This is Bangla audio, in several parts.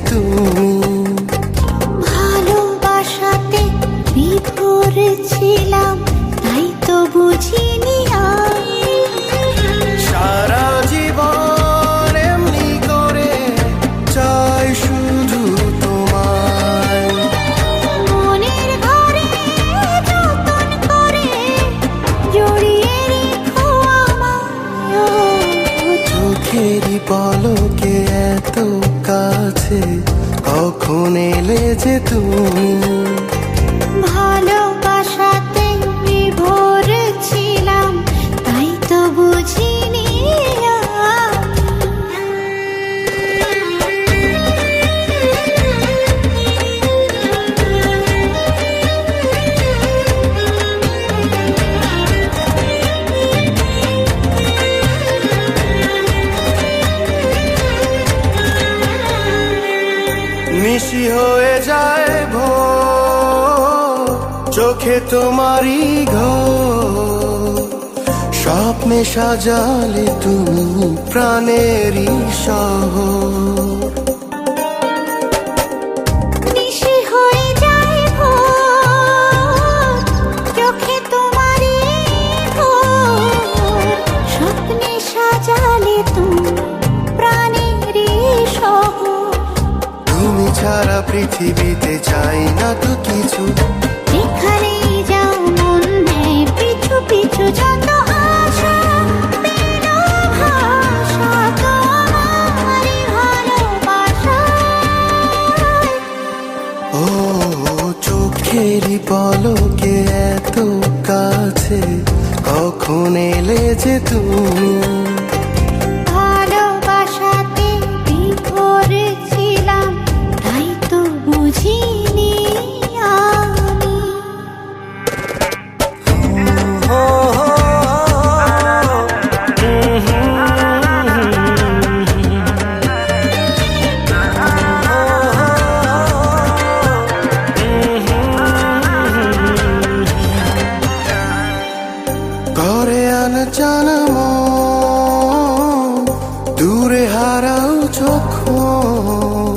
তুমি। ভালোবাসাতে বিভোর ছিলাম, তাই তো বুঝিনি সারা জীবন এমনি করে চাই শুধু তোমায়। মনের ঘরে যতন করে জড়িয়ে রেখো আমায়। চোখেরই পলকে এত কাছে কখন এলে যে তুমি। ভালোবাসাতে বিভোর ছিলাম, তাই তো বুঝিনি নিশি হয়ে যায় ভোর, চোখে তোমারই ঘোর। স্বপ্নে সাজালে তুমি প্রাণেরই শহর। নিশি হয়ে যায় ভোর, চোখে তোমারই ঘোর। স্বপ্নে সাজালে তুমি প্রাণেরই শহর। তুমি ছাড়া পৃথিবীতে চাই না তো কিছু। যেখানেই যাও মন নেয় পিছু পিছু, যত আশা পেল ভাষা তোমারই ভালোবাসায়। ও চোখেরই পলকে এত কাছে কখন এলে যে তুমি। ভালোবাসাতে বিভোর ছিলাম, তাই তো বুঝিনি আমি। করে আনচানা মন, দূরে হারাও যখন।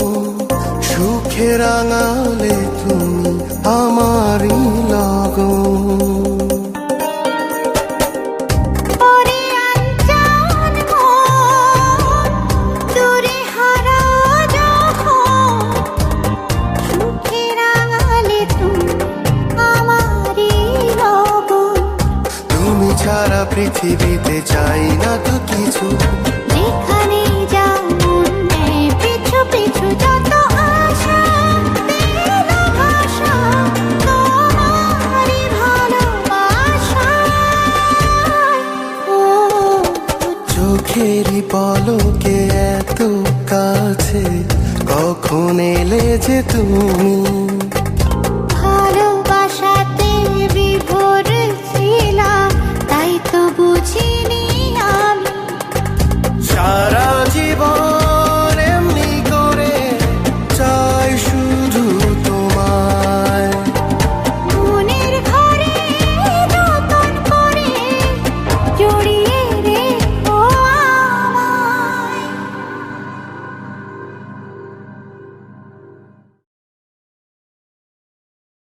সুখে রাঙালে তুমি আমারই লগন। পরে আনচান মন, দূরে হারাও যখন। সুখে রাঙালে তুমি আমারই লগন। তুমি ছাড়া পৃথিবীতে চাই না তো কিছু। যেখানেই যাও মন নেয় পিছু পিছু, যত আশা পেল ভাষা তোমারই ভালোবাসায়। ও চোখেরই পলকে এত কাছে কখন এলে যে তুমি।